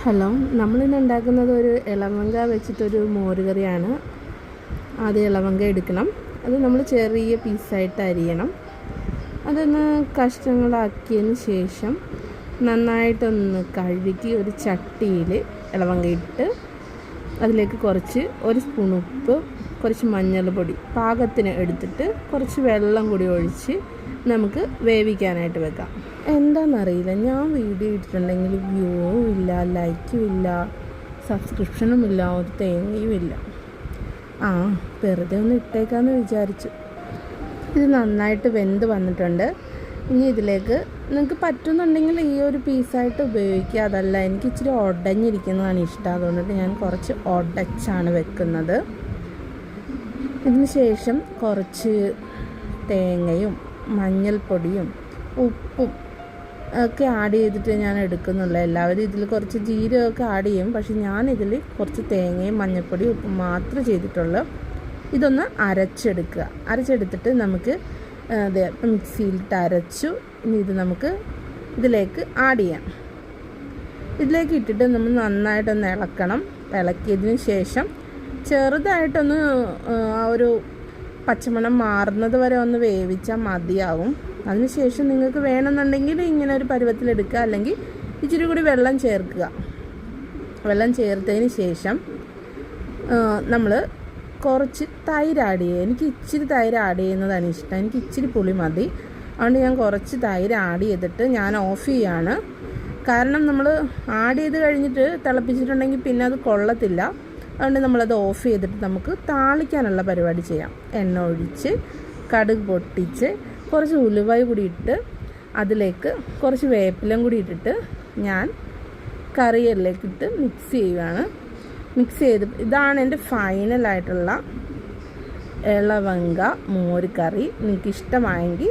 Hello, നമ്മളിന്ന് ഉണ്ടാക്കുന്നത് ഒരു ഇളവങ്ക വെച്ചിട്ടൊരു മോരുകറിയാണ്. ആദ്യം ഇളവങ്ക എടുക്കണം. അത് നമ്മൾ ചെറിയ പീസായിട്ട് അരിയണം. അതൊന്ന് കഷ്ണങ്ങളാക്കിയതിന് ശേഷം നന്നായിട്ടൊന്ന് കഴുകി ഒരു ചട്ടിയിൽ ഇളവങ്ക ഇട്ട് അതിലേക്ക് ഒരു സ്പൂൺ ഉപ്പ്, കുറച്ച് മഞ്ഞൾപ്പൊടി പാകത്തിന് എടുത്തിട്ട് കുറച്ച് വെള്ളം കൂടി ഒഴിച്ച് നമുക്ക് വേവിക്കാനായിട്ട് വെക്കാം. എന്താണെന്നറിയില്ല, ഞാൻ വീഡിയോ ഇട്ടിട്ടുണ്ടെങ്കിൽ വ്യൂവും ഇല്ല, ലൈക്കും ഇല്ല, സബ്സ്ക്രിപ്ഷനും ഇല്ല, ഒരു തേങ്ങയും ഇല്ല. വെറുതെ ഒന്ന് ഇട്ടേക്കാമെന്ന് വിചാരിച്ചു. ഇത് നന്നായിട്ട് വെന്ത് വന്നിട്ടുണ്ട്. ഇനി ഇതിലേക്ക് നിങ്ങൾക്ക് പറ്റുന്നുണ്ടെങ്കിൽ ഈ ഒരു പീസായിട്ട് ഉപയോഗിക്കുക. അതല്ല, എനിക്ക് ഇച്ചിരി ഉടഞ്ഞിരിക്കുന്നതാണ് ഇഷ്ടം, അതുകൊണ്ടിട്ട് ഞാൻ കുറച്ച് ഉടച്ചാണ് വെക്കുന്നത്. ഇതിന് ശേഷം കുറച്ച് തേങ്ങയും മഞ്ഞൾപ്പൊടിയും ഉപ്പും ഒക്കെ ആഡ് ചെയ്തിട്ട് ഞാൻ എടുക്കുന്നുള്ളൂ. എല്ലാവരും ഇതിൽ കുറച്ച് ജീരകമൊക്കെ ആഡ് ചെയ്യും, പക്ഷെ ഞാനിതിൽ കുറച്ച് തേങ്ങയും മഞ്ഞൾപ്പൊടിയും ഉപ്പും മാത്രമേ ചെയ്തിട്ടുള്ളൂ. ഇതൊന്ന് അരച്ചെടുത്തിട്ട് നമുക്ക് മിക്സിയിലിട്ട് അരച്ചു. ഇനി ഇത് നമുക്ക് ഇതിലേക്ക് ആഡ് ചെയ്യാം. ഇതിലേക്ക് ഇട്ടിട്ട് നമ്മൾ നന്നായിട്ടൊന്ന് ഇളക്കിയതിന് ശേഷം ചെറുതായിട്ടൊന്ന് ആ ഒരു പച്ചമണം മാറുന്നത് വരെ ഒന്ന് വേവിച്ചാൽ മതിയാവും. അതിനുശേഷം നിങ്ങൾക്ക് വേണമെന്നുണ്ടെങ്കിൽ ഇങ്ങനെ ഒരു പരുവത്തിലെടുക്കുക, അല്ലെങ്കിൽ ഇച്ചിരി കൂടി വെള്ളം ചേർക്കുക. വെള്ളം ചേർത്തതിന് ശേഷം നമ്മൾ കുറച്ച് തൈര് ആഡ് ചെയ്യുക. എനിക്ക് ഇച്ചിരി തൈര് ആഡ് ചെയ്യുന്നതാണ് ഇഷ്ടം, എനിക്ക് ഇച്ചിരി പുളി മതി. അതുകൊണ്ട് ഞാൻ കുറച്ച് തൈര് ആഡ് ചെയ്തിട്ട് ഞാൻ ഓഫ് ചെയ്യാണ്. കാരണം നമ്മൾ ആഡ് ചെയ്ത് കഴിഞ്ഞിട്ട് തിളപ്പിച്ചിട്ടുണ്ടെങ്കിൽ പിന്നെ അത് കൊള്ളത്തില്ല. അതുകൊണ്ട് നമ്മളത് ഓഫ് ചെയ്തിട്ട് നമുക്ക് താളിക്കാനുള്ള പരിപാടി ചെയ്യാം. എണ്ണ ഒഴിച്ച് കടുക് പൊട്ടിച്ച് കുറച്ച് ഉലുവ കൂടി ഇട്ട് അതിലേക്ക് കുറച്ച് വേപ്പിലയും കൂടി ഇട്ടിട്ട് ഞാൻ കറിയിലേക്ക് ഇട്ട് മിക്സ് ചെയ്ത് ഇതാണ് എൻ്റെ ഫൈനലായിട്ടുള്ള ഇളവങ്ക മോര് കറി. നിങ്ങൾക്ക് ഇഷ്ടമായെങ്കിൽ